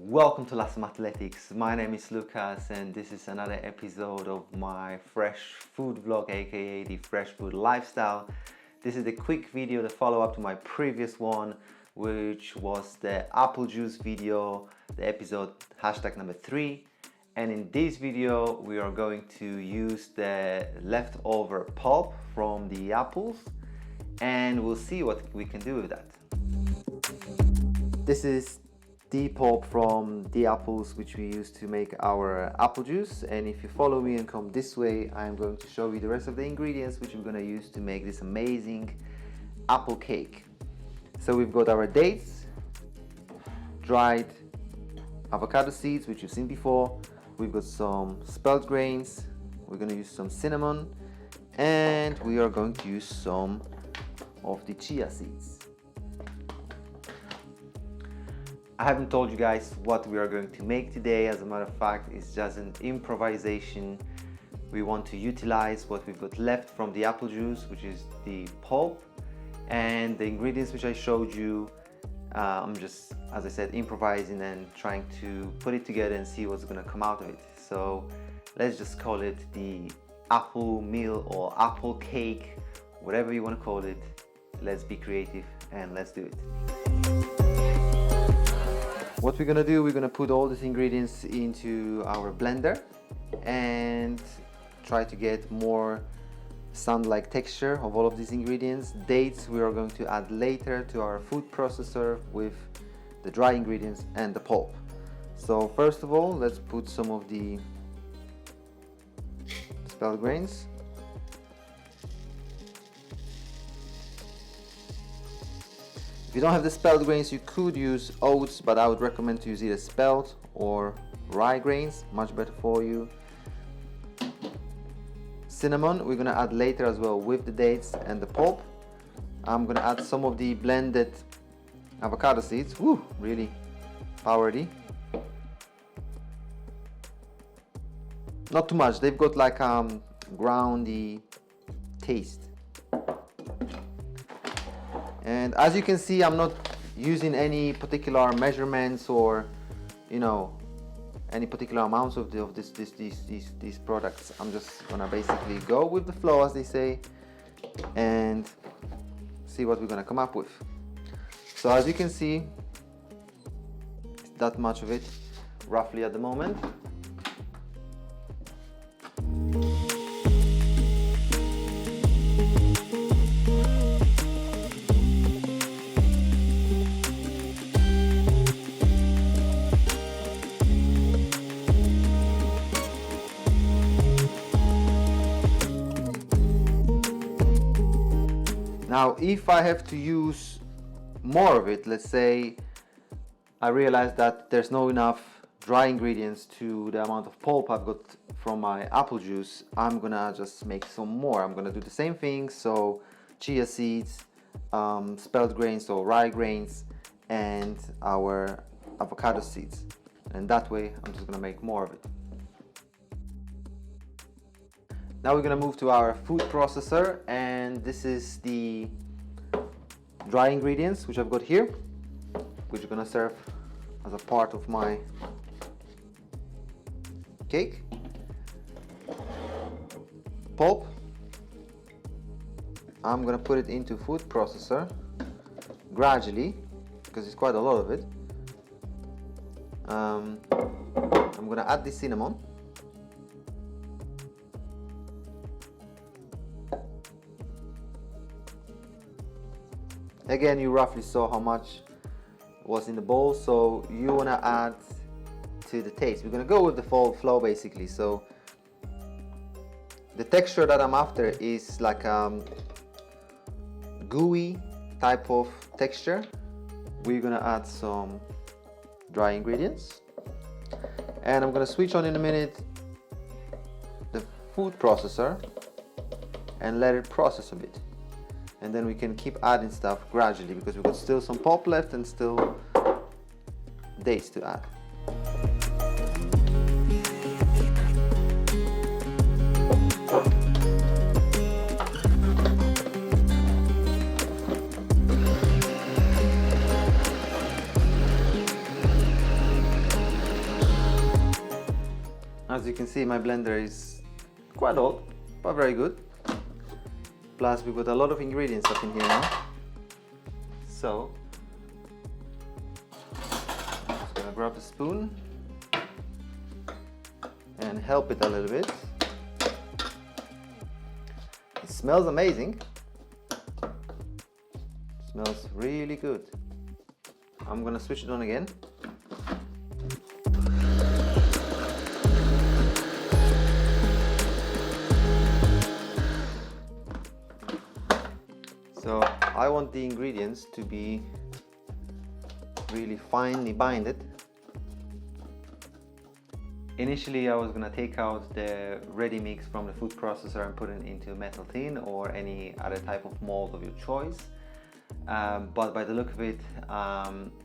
Welcome to LASOM Athletics. My name is Lucas and this is another episode of my fresh food vlog, aka the fresh food lifestyle. This is a quick video to follow up to my previous one, which was the apple juice video, the episode hashtag number 3. And in this video we are going to use the leftover pulp from the apples and we'll see what we can do with that. This is the pulp from the apples which we use to make our apple juice, and if you follow me and come this way, I'm going to show you the rest of the ingredients which we're going to use to make this amazing apple cake. So we've got our dates, dried avocado seeds which you've seen before, we've got some spelt grains, we're going to use some cinnamon, and we are going to use some of the chia seeds. I haven't told you guys what we are going to make today. As a matter of fact, it's just an improvisation. We want to utilize what we've got left from the apple juice, which is the pulp, and the ingredients which I showed you. I'm just, as I said, improvising and trying to put it together and see what's going to come out of it. So let's just call it the apple meal or apple cake, whatever you want to call it. Let's be creative and let's do it. What we're gonna do, we're gonna put all these ingredients into our blender and try to get more sand-like texture of all of these ingredients. Dates we are going to add later to our food processor with the dry ingredients and the pulp. So first of all, let's put some of the spelt grains. If you don't have the spelt grains, you could use oats, but I would recommend to use either spelt or rye grains, much better for you. Cinnamon, we're gonna add later as well with the dates and the pulp. I'm gonna add some of the blended avocado seeds. Woo, really powery. Not too much, they've got like groundy taste. And as you can see, I'm not using any particular measurements or, you know, any particular amounts of these products. I'm just gonna basically go with the flow, as they say, and see what we're gonna come up with. So as you can see, it's that much of it roughly at the moment. Now, if I have to use more of it, let's say I realize that there's no enough dry ingredients to the amount of pulp I've got from my apple juice, I'm gonna just make some more. I'm gonna do the same thing, so chia seeds, spelt grains or rye grains, and our avocado seeds. And that way, I'm just gonna make more of it. Now we're gonna move to our food processor, and this is the dry ingredients which I've got here, which are gonna serve as a part of my cake. Pulp, I'm gonna put it into food processor gradually because it's quite a lot of it. I'm gonna add the cinnamon. Again, you roughly saw how much was in the bowl, so you want to add to the taste. We're going to go with the full flow basically. So the texture that I'm after is like gooey type of texture. We're going to add some dry ingredients, and I'm going to switch on in a minute the food processor and let it process a bit. And then we can keep adding stuff gradually because we've got still some pulp left and still dates to add. As you can see, my blender is quite old, but very good. Plus we've got a lot of ingredients up in here now. So, I'm just gonna grab a spoon and help it a little bit. It smells amazing. It smells really good. I'm gonna switch it on again. So I want the ingredients to be really finely binded. Initially I was gonna take out the ready mix from the food processor and put it into metal tin or any other type of mold of your choice. But by the look of it,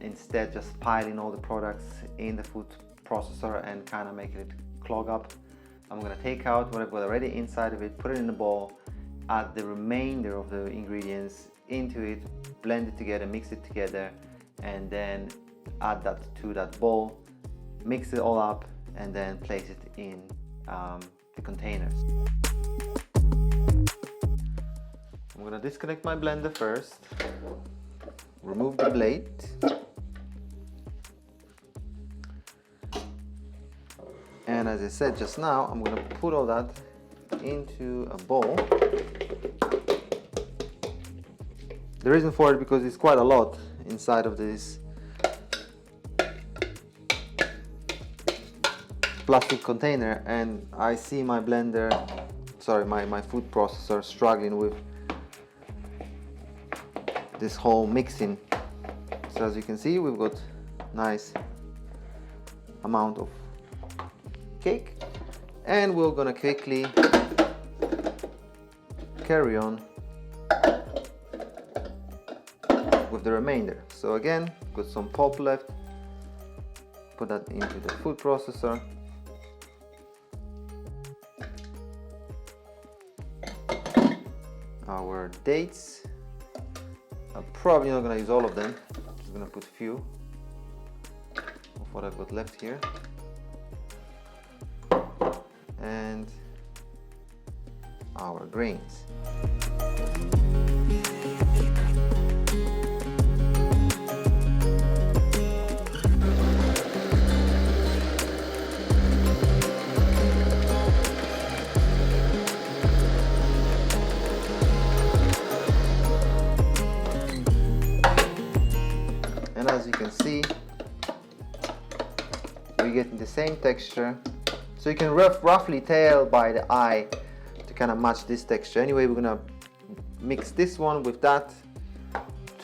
instead just piling all the products in the food processor and kind of making it clog up, I'm gonna take out what I've got already inside of it, put it in a bowl, add the remainder of the ingredients into it, blend it together, mix it together, and then add that to that bowl, mix it all up, and then place it in the containers. I'm gonna disconnect my blender first, remove the blade, and as I said just now, I'm gonna put all that into a bowl. The reason for it because it's quite a lot inside of this plastic container, and I see my blender, my food processor struggling with this whole mixing. So as you can see, we've got nice amount of cake, and we're gonna quickly carry on with the remainder. So again, got some pulp left, put that into the food processor. Our dates, I'm probably not gonna use all of them, I'm just gonna put a few of what I've got left here. And our grains. And as you can see, we're getting the same texture. So you can roughly tell by the eye to kind of match this texture. Anyway, we're gonna mix this one with that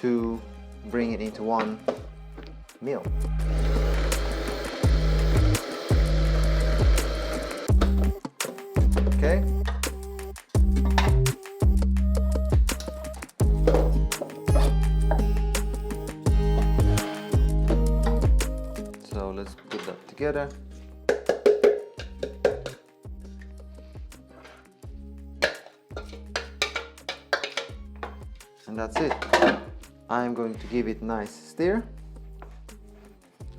to bring it into one meal. Okay. So let's put that together. And that's it. I'm going to give it a nice stir.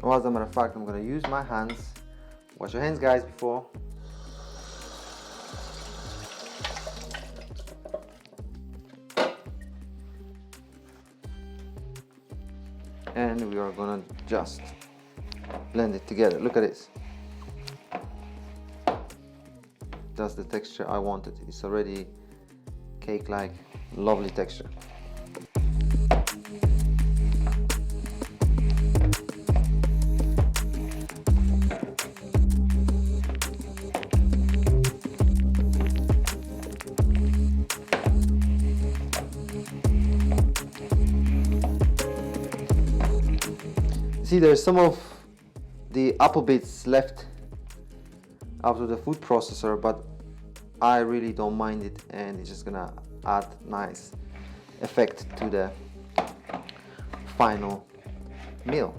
Or as a matter of fact, I'm going to use my hands. Wash your hands, guys, before. And we are going to just blend it together. Look at this. That's the texture I wanted. It's already cake-like, lovely texture. See, there's some of the apple bits left after the food processor, but I really don't mind it, and it's just gonna add nice effect to the final meal.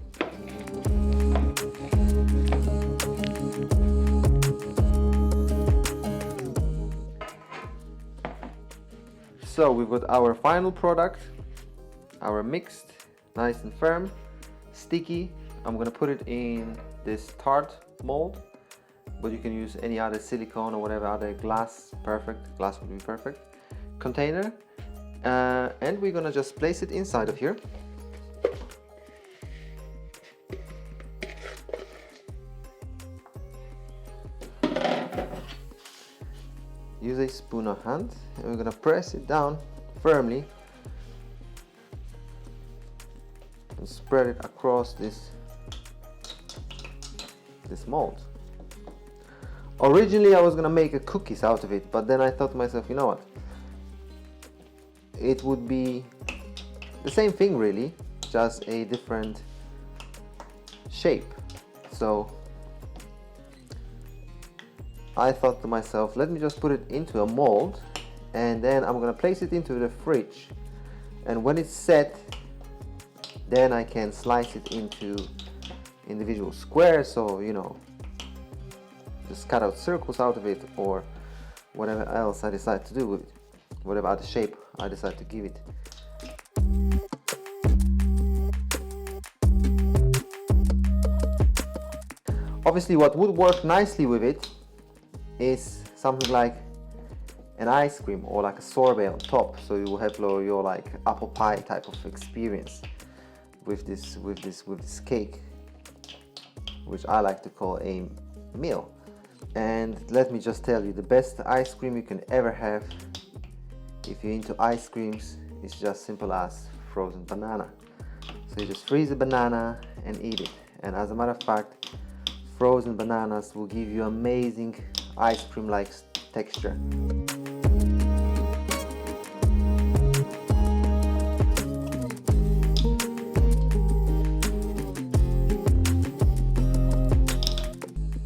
So we've got our final product, our mixed, nice and firm, sticky. I'm gonna put it in this tart mold. but you can use any other silicone or whatever other glass, glass would be perfect, container. And we're gonna just place it inside of here. Use a spoon or hand, and we're gonna press it down firmly and spread it across this mold. Originally I was gonna make a cookies out of it, but then I thought to myself, you know what, it would be the same thing really, just a different shape. So I thought to myself, let me just put it into a mold, and then I'm gonna place it into the fridge, and when it's set, then I can slice it into individual squares, so you know, just cut out circles out of it, or whatever else I decide to do with it, whatever other shape I decide to give it. Obviously what would work nicely with it is something like an ice cream or like a sorbet on top, so you will have your like apple pie type of experience with this cake, which I like to call a meal. And let me just tell you, the best ice cream you can ever have, if you're into ice creams, is just simple as frozen banana. So you just freeze a banana and eat it, and as a matter of fact, frozen bananas will give you amazing ice cream like texture.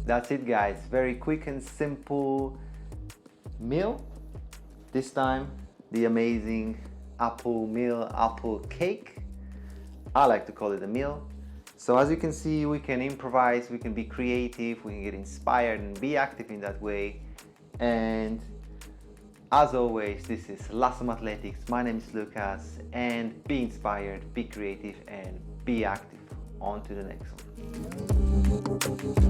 That's it guys, very quick and simple meal. This time the amazing apple cake. I like to call it a meal. So as you can see, we can improvise, we can be creative, we can get inspired and be active in that way. And as always, this is LASOM Athletics. My name is Lucas, and be inspired, be creative and be active. On to the next one.